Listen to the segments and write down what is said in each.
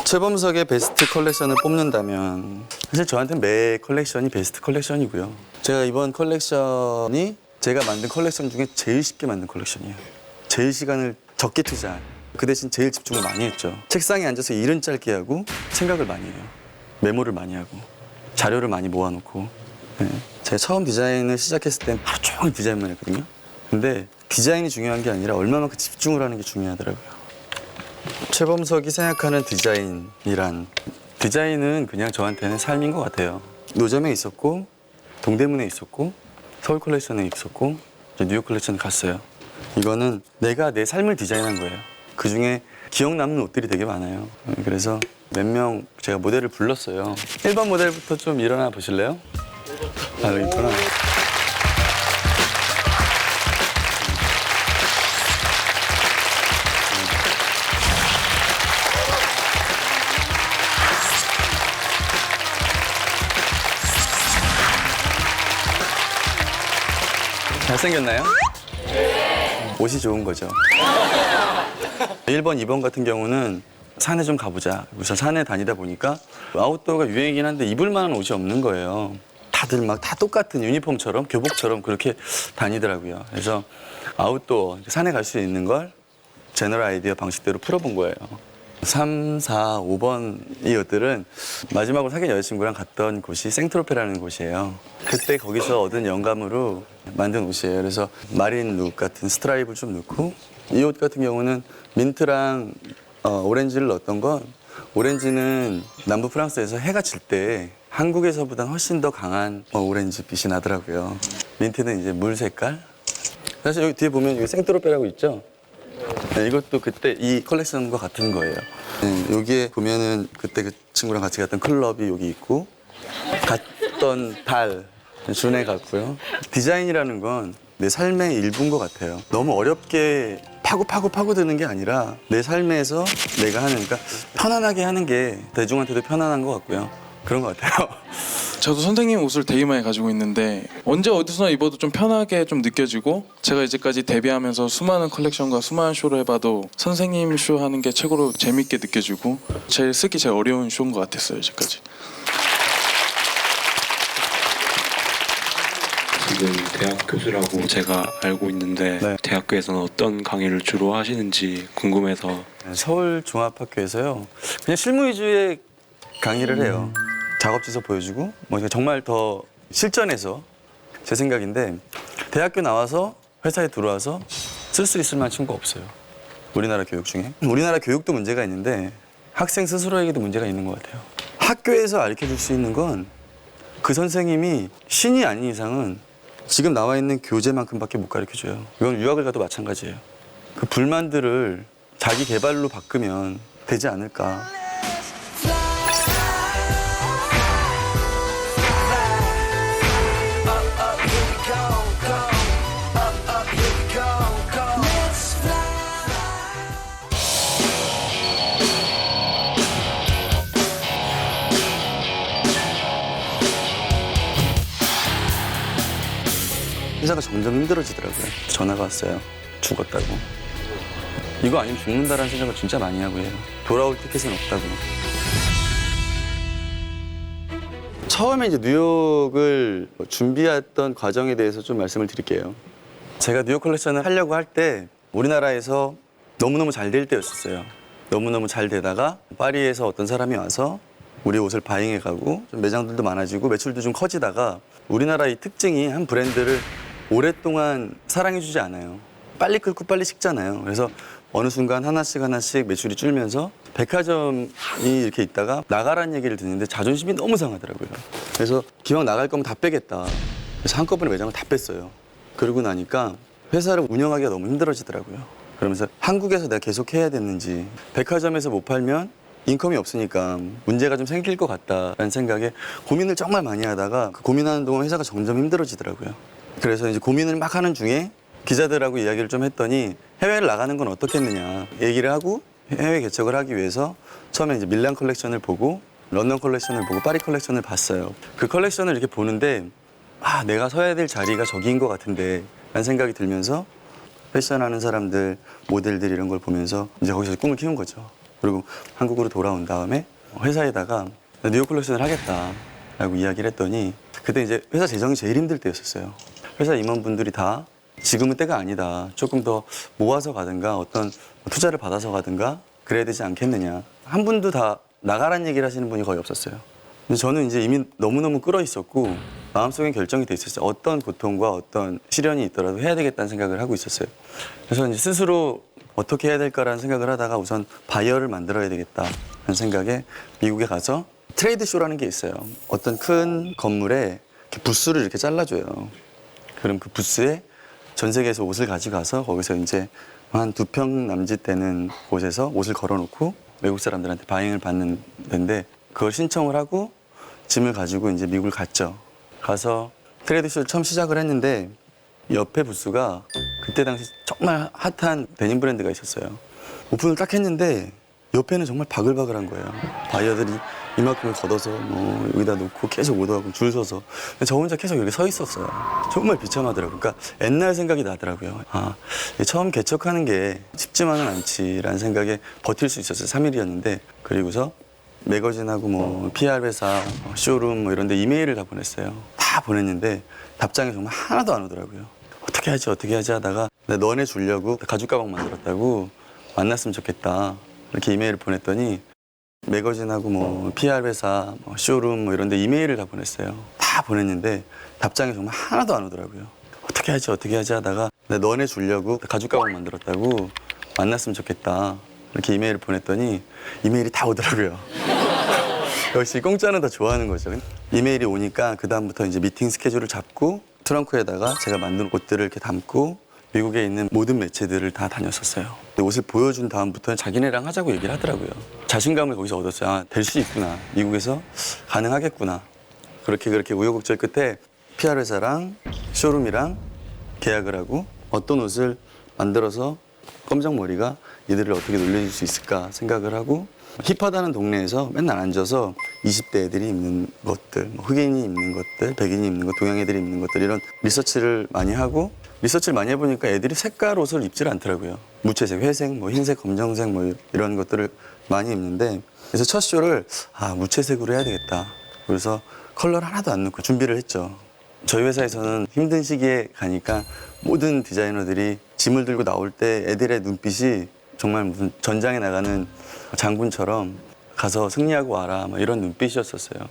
최범석의 베스트 컬렉션을 뽑는다면 사실 저한테는 매 컬렉션이 베스트 컬렉션이고요. 제가 이번 컬렉션이 제가 만든 컬렉션 중에 제일 쉽게 만든 컬렉션이에요. 제일 시간을 적게 투자한, 그 대신 제일 집중을 많이 했죠. 책상에 앉아서 일은 짧게 하고 생각을 많이 해요. 메모를 많이 하고 자료를 많이 모아놓고. 네. 제가 처음 디자인을 시작했을 땐 하루 종일 디자인만 했거든요. 근데 디자인이 중요한 게 아니라 얼마만큼 집중을 하는 게 중요하더라고요. 최범석이 생각하는 디자인은 그냥 저한테는 삶인 것 같아요. 노점에 있었고 동대문에 있었고 서울 컬렉션에 있었고 이제 뉴욕 컬렉션에 갔어요. 이거는 내가 내 삶을 디자인한 거예요. 그중에 기억 남는 옷들이 되게 많아요. 그래서 몇 명 제가 모델을 불렀어요. 1번 모델부터 좀 일어나 보실래요? 아, 여기 있구나. 잘생겼나요? 네. 옷이 좋은 거죠. 1번, 2번 같은 경우는 산에 좀 가보자. 그래서 산에 다니다 보니까 아웃도어가 유행이긴 한데 입을 만한 옷이 없는 거예요. 다들 막 다 똑같은 유니폼처럼, 교복처럼 그렇게 다니더라고요. 그래서 아웃도어, 산에 갈 수 있는 걸 제너럴 아이디어 방식대로 풀어본 거예요. 3, 4, 5번 이 옷들은 마지막으로 사귄 여자친구랑 갔던 곳이 생트로페라는 곳이에요. 그때 거기서 얻은 영감으로 만든 옷이에요. 그래서 마린 룩 같은 스트라이브를 좀 넣고, 이 옷 같은 경우는 민트랑 오렌지를 넣었던 건, 오렌지는 남부 프랑스에서 해가 질 때 한국에서보다 훨씬 더 강한 오렌지 빛이 나더라고요. 민트는 이제 물 색깔. 사실 여기 뒤에 보면 여기 생트로페라고 있죠? 네, 이것도 그때 이 컬렉션과 같은 거예요. 네, 여기에 보면은 그때 그 친구랑 같이 갔던 클럽이 여기 있고, 갔던 달, 준에 갔고요. 디자인이라는 건 내 삶의 일부인 것 같아요. 너무 어렵게 파고 드는 게 아니라 내 삶에서 내가 하는, 그러니까 편안하게 하는 게 대중한테도 편안한 것 같고요. 그런 것 같아요. 저도 선생님 옷을 되게 많이 가지고 있는데 언제 어디서나 입어도 좀 편하게 좀 느껴지고, 제가 이제까지 데뷔하면서 수많은 컬렉션과 수많은 쇼를 해봐도 선생님 쇼 하는 게 최고로 재밌게 느껴지고 제일 쓰기 제일 어려운 쇼인 것 같았어요, 이제까지. 지금 대학 교수라고 제가 알고 있는데 네. 대학교에서는 어떤 강의를 주로 하시는지 궁금해서. 서울종합학교에서요. 그냥 실무 위주의 강의를 해요. 작업지서 보여주고, 뭐 정말 더 실전에서 제 생각인데, 대학교 나와서 회사에 들어와서 쓸 수 있을 만한 친구가 없어요. 우리나라 교육 중에. 우리나라 교육도 문제가 있는데 학생 스스로에게도 문제가 있는 것 같아요. 학교에서 가르쳐줄 수 있는 건 그 선생님이 신이 아닌 이상은 지금 나와 있는 교재만큼밖에 못 가르쳐줘요. 이건 유학을 가도 마찬가지예요. 그 불만들을 자기 개발로 바꾸면 되지 않을까. 회사가 점점 힘들어지더라고요. 전화가 왔어요. 죽었다고. 이거 아니면 죽는다라는 생각을 진짜 많이 하고 해요. 돌아올 티켓은 없다고. 처음에 이제 뉴욕을 준비했던 과정에 대해서 좀 말씀을 드릴게요. 제가 뉴욕 컬렉션을 하려고 할 때 우리나라에서 너무너무 잘 될 때였었어요. 너무너무 잘 되다가 파리에서 어떤 사람이 와서 우리 옷을 바잉해 가고 좀 매장들도 많아지고 매출도 좀 커지다가, 우리나라의 특징이 한 브랜드를 오랫동안 사랑해주지 않아요. 빨리 끓고 빨리 식잖아요. 그래서 어느 순간 하나씩 매출이 줄면서 백화점이 이렇게 있다가 나가라는 얘기를 듣는데 자존심이 너무 상하더라고요. 그래서 기왕 나갈 거면 다 빼겠다. 그래서 한꺼번에 매장을 다 뺐어요. 그러고 나니까 회사를 운영하기가 너무 힘들어지더라고요. 그러면서 한국에서 내가 계속 해야 됐는지, 백화점에서 못 팔면 인컴이 없으니까 문제가 좀 생길 것 같다라는 생각에 고민을 정말 많이 하다가, 그 고민하는 동안 회사가 점점 힘들어지더라고요. 그래서 이제 고민을 막 하는 중에 기자들하고 이야기를 좀 했더니 해외를 나가는 건 어떻겠느냐 얘기를 하고, 해외 개척을 하기 위해서 처음에 이제 밀란 컬렉션을 보고 런던 컬렉션을 보고 파리 컬렉션을 봤어요. 그 컬렉션을 이렇게 보는데 내가 서야 될 자리가 저기인 것 같은데 라는 생각이 들면서 패션하는 사람들, 모델들 이런 걸 보면서 이제 거기서 꿈을 키운 거죠. 그리고 한국으로 돌아온 다음에 회사에다가 뉴욕 컬렉션을 하겠다라고 이야기를 했더니 그때 이제 회사 재정이 제일 힘들 때였었어요. 회사 임원분들이 다 지금은 때가 아니다. 조금 더 모아서 가든가 어떤 투자를 받아서 가든가 그래야 되지 않겠느냐. 한 분도 다 나가란 얘기를 하시는 분이 거의 없었어요. 근데 저는 이제 이미 너무너무 끌어 있었고 마음속엔 결정이 돼 있었어요. 어떤 고통과 어떤 시련이 있더라도 해야 되겠다는 생각을 하고 있었어요. 그래서 이제 스스로 어떻게 해야 될까라는 생각을 하다가 우선 바이어를 만들어야 되겠다는 생각에 미국에 가서 트레이드 쇼라는 게 있어요. 어떤 큰 건물에 이렇게 부스를 이렇게 잘라줘요. 그럼 그 부스에 전 세계에서 옷을 가져가서 거기서 이제 한 2평 남짓 되는 곳에서 옷을 걸어놓고 외국 사람들한테 바잉을 받는 데인데 그걸 신청을 하고 짐을 가지고 이제 미국을 갔죠. 가서 트레이드 쇼를 처음 시작을 했는데 옆에 부스가 그때 당시 정말 핫한 데님 브랜드가 있었어요. 오픈을 딱 했는데 옆에는 정말 바글바글한 거예요. 바이어들이 이만큼을 걷어서 뭐 여기다 놓고 계속 오더하고 줄 서서 근데 저 혼자 계속 여기 서 있었어요. 정말 비참하더라고요. 그러니까 옛날 생각이 나더라고요. 아, 처음 개척하는 게 쉽지만은 않지라는 생각에 버틸 수 있었어요. 3일이었는데 그리고서 매거진하고 뭐 PR 회사, 쇼룸 뭐 이런 데 이메일을 다 보냈어요. 다 보냈는데 답장이 정말 하나도 안 오더라고요. 어떻게 하지 하다가 너네 주려고 가죽 가방 만들었다고 만났으면 좋겠다. 이렇게 이메일을 보냈더니 매거진하고 뭐 PR 회사, 뭐 쇼룸 뭐 이런 데 이메일을 다 보냈어요. 다 보냈는데 답장이 정말 하나도 안 오더라고요. 어떻게 하지 하다가 너네 주려고 가죽 가방 만들었다고 만났으면 좋겠다. 이렇게 이메일을 보냈더니 이메일이 다 오더라고요. 역시 공짜는 더 좋아하는 거죠. 이메일이 오니까 그다음부터 이제 미팅 스케줄을 잡고 트렁크에다가 제가 만든 옷들을 이렇게 담고 미국에 있는 모든 매체들을 다 다녔었어요. 근데 옷을 보여준 다음부터는 자기네랑 하자고 얘기를 하더라고요. 자신감을 거기서 얻었어요. 아, 될 수 있구나. 미국에서 가능하겠구나. 그렇게 우여곡절 끝에 PR 회사랑 쇼룸이랑 계약을 하고 어떤 옷을 만들어서 검정머리가 이들을 어떻게 놀려줄 수 있을까 생각을 하고 힙하다는 동네에서 맨날 앉아서 20대 애들이 입는 것들, 뭐 흑인이 입는 것들, 백인이 입는 것, 동양 애들이 입는 것들 이런 리서치를 많이 하고 리서치를 많이 해보니까 애들이 색깔 옷을 입질 않더라고요. 무채색, 회색, 뭐 흰색, 검정색 뭐 이런 것들을 많이 입는데 그래서 첫 쇼를 무채색으로 해야 되겠다. 그래서 컬러를 하나도 안 넣고 준비를 했죠. 저희 회사에서는 힘든 시기에 가니까 모든 디자이너들이 짐을 들고 나올 때 애들의 눈빛이 정말 무슨 전장에 나가는 장군처럼 가서 승리하고 와라 막 이런 눈빛이었었어요.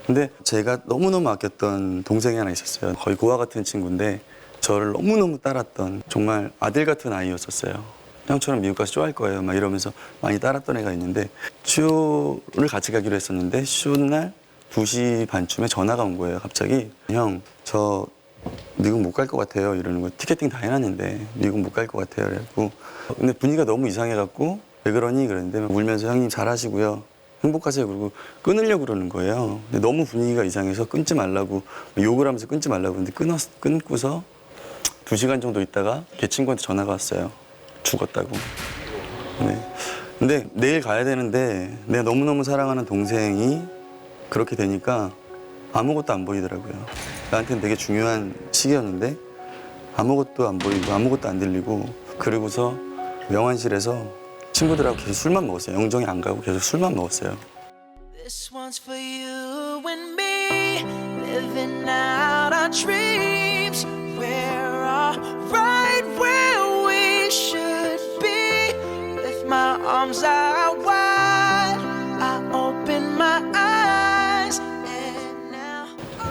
근데 제가 너무너무 아꼈던 동생이 하나 있었어요. 거의 고아 같은 친구인데 저를 너무너무 따랐던 정말 아들 같은 아이였었어요. 형처럼 미국 가서 쇼할 거예요 막 이러면서 많이 따랐던 애가 있는데 쇼를 같이 가기로 했었는데 쇼 날 2시 반쯤에 전화가 온 거예요. 갑자기 형, 저 미국 못 갈 것 같아요 이러는 거. 티켓팅 다 해놨는데 미국 못 갈 것 같아요. 그래갖고 근데 분위기가 너무 이상해갖고 왜 그러니? 그랬는데 울면서 형님 잘하시고요. 행복하세요. 그러고 끊으려고 그러는 거예요. 근데 너무 분위기가 이상해서 끊지 말라고 욕을 하면서 끊지 말라고 그러는데 끊고서 2시간 정도 있다가 걔 친구한테 전화가 왔어요. 죽었다고. 네. 근데 내일 가야 되는데 내가 너무너무 사랑하는 동생이 그렇게 되니까 아무것도 안 보이더라고요. 나한테는 되게 중요한 시기였는데 아무것도 안 보이고 아무것도 안 들리고 그러고서 명환실에서 친구들하고 계속 술만 먹었어요. 영정이 안 가고 계속 술만 먹었어요. This one's for you and me, living out our dreams. We're all right where we should be. With my arms out wide, I open my eyes and now.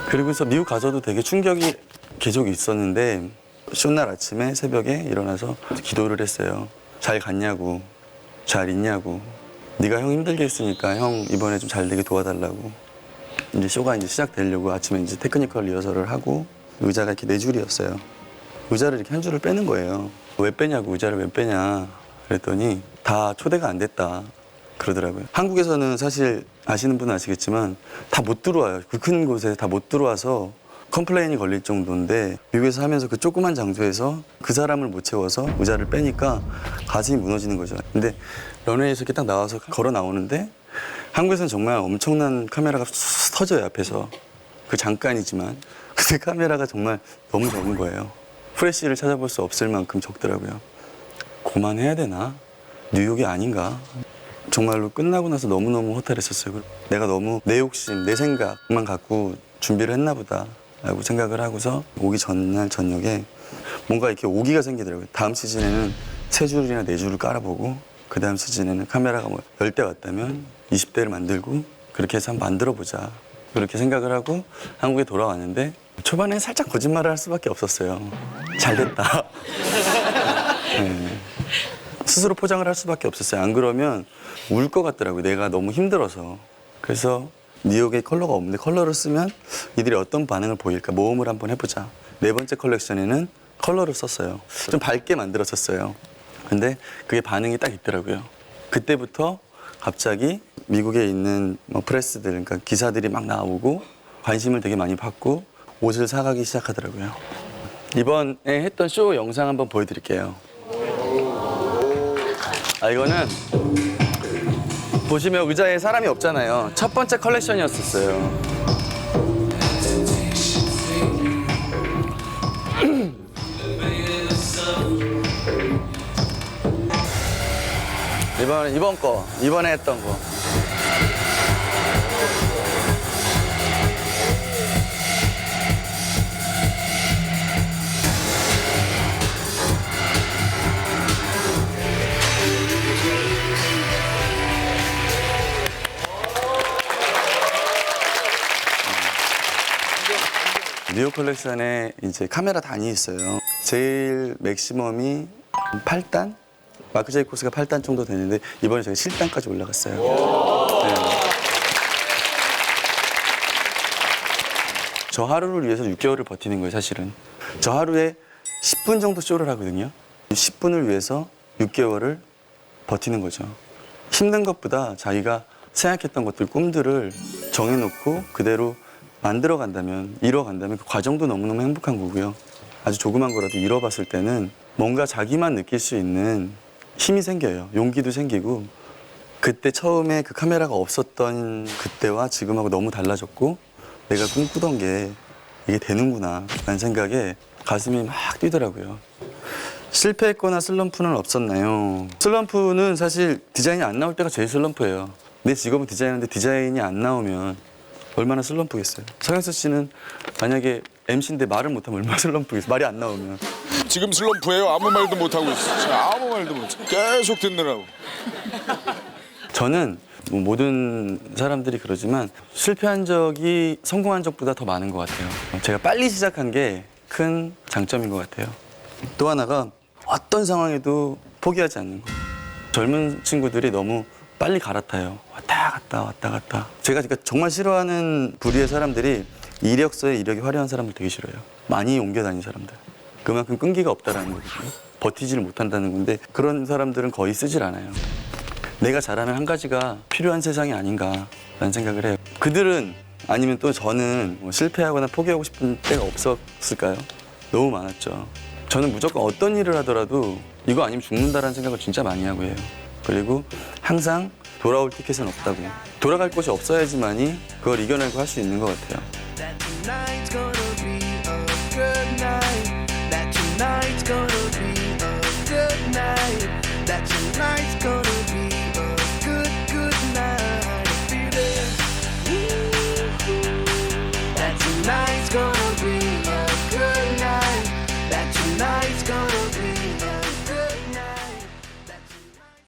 그리고서 미국 가서도 되게 충격이 계속 있었는데 쇼날 아침에 새벽에 일어나서 기도를 했어요. 잘 갔냐고, 잘 있냐고. 네가 형 힘들게 했으니까 형 이번에 좀 잘 되게 도와달라고. 이제 쇼가 이제 시작되려고 아침에 이제 테크니컬 리허설을 하고 의자가 이렇게 4줄이었어요. 의자를 이렇게 한 줄을 빼는 거예요. 왜 빼냐고, 의자를 왜 빼냐. 그랬더니 다 초대가 안 됐다 그러더라고요. 한국에서는 사실 아시는 분은 아시겠지만 다 못 들어와요. 그 큰 곳에 다 못 들어와서 컴플레인이 걸릴 정도인데 미국에서 하면서 그 조그만 장소에서 그 사람을 못 채워서 의자를 빼니까 가슴이 무너지는 거죠. 근데 런웨이에서 이렇게 딱 나와서 걸어 나오는데 한국에서는 정말 엄청난 카메라가 터져요, 앞에서. 그 잠깐이지만. 근데 카메라가 정말 너무 적은 거예요. 프레쉬를 찾아볼 수 없을 만큼 적더라고요. 그만해야 되나? 뉴욕이 아닌가? 정말로 끝나고 나서 너무너무 허탈했었어요. 내가 너무 내 욕심, 내 생각만 갖고 준비를 했나 보다 라고 생각을 하고서 오기 전날 저녁에 뭔가 이렇게 오기가 생기더라고요. 다음 시즌에는 3줄이나 4줄을 깔아보고 그 다음 시즌에는 카메라가 뭐 10대 왔다면 20대를 만들고 그렇게 해서 한번 만들어보자. 그렇게 생각을 하고 한국에 돌아왔는데 초반에 살짝 거짓말을 할 수밖에 없었어요. 잘 됐다. 네. 스스로 포장을 할 수밖에 없었어요. 안 그러면 울 것 같더라고요. 내가 너무 힘들어서. 그래서 뉴욕에 컬러가 없는데 컬러를 쓰면 이들이 어떤 반응을 보일까 모험을 한번 해보자. 4번째 컬렉션에는 컬러를 썼어요. 좀 밝게 만들었었어요. 근데 그게 반응이 딱 있더라고요. 그때부터 갑자기 미국에 있는 뭐 프레스들, 그러니까 기사들이 막 나오고 관심을 되게 많이 받고 옷을 사가기 시작하더라고요. 이번에 했던 쇼 영상 한번 보여드릴게요. 이거는 보시면 의자에 사람이 없잖아요. 첫 번째 컬렉션이었었어요. 이번에 했던 거. 뉴욕 컬렉션에 이제 카메라 단이 있어요. 제일 맥시멈이 8단? 마크 제이콥스가 8단 정도 되는데 이번에 저희 7단까지 올라갔어요. 네. 저 하루를 위해서 6개월을 버티는 거예요, 사실은. 저 하루에 10분 정도 쇼를 하거든요. 10분을 위해서 6개월을 버티는 거죠. 힘든 것보다 자기가 생각했던 것들, 꿈들을 정해놓고 그대로 만들어 간다면, 이뤄 간다면 그 과정도 너무너무 행복한 거고요. 아주 조그만 거라도 이뤄봤을 때는 뭔가 자기만 느낄 수 있는 힘이 생겨요. 용기도 생기고 그때 처음에 그 카메라가 없었던 그때와 지금하고 너무 달라졌고 내가 꿈꾸던 게 이게 되는구나 라는 생각에 가슴이 막 뛰더라고요. 실패했거나 슬럼프는 없었나요? 슬럼프는 사실 디자인이 안 나올 때가 제일 슬럼프예요. 내 직업은 디자이너인데 디자인이 안 나오면 얼마나 슬럼프겠어요. 서경석 씨는 만약에 MC인데 말을 못하면 얼마나 슬럼프겠어요. 말이 안 나오면. 지금 슬럼프예요. 아무 말도 못 하고 있어. 아무 말도 못. 계속 듣느라고. 저는 뭐 모든 사람들이 그러지만 실패한 적이 성공한 적보다 더 많은 것 같아요. 제가 빨리 시작한 게 큰 장점인 것 같아요. 또 하나가 어떤 상황에도 포기하지 않는 거. 젊은 친구들이 너무 빨리 갈아타요. 왔다 갔다 왔다 갔다. 제가 그러니까 정말 싫어하는 부류의 사람들이 이력서에 이력이 화려한 사람들 되게 싫어요. 많이 옮겨 다니는 사람들. 그만큼 끈기가 없다라는 거거든요. 버티지를 못한다는 건데 그런 사람들은 거의 쓰질 않아요. 내가 잘하는 한 가지가 필요한 세상이 아닌가라는 생각을 해요. 그들은 아니면 또 저는 뭐 실패하거나 포기하고 싶은 때가 없었을까요? 너무 많았죠. 저는 무조건 어떤 일을 하더라도 이거 아니면 죽는다라는 생각을 진짜 많이 하고 해요. 그리고 항상 돌아올 티켓은 없다고. 돌아갈 곳이 없어야지만이 그걸 이겨내고 할 수 있는 것 같아요.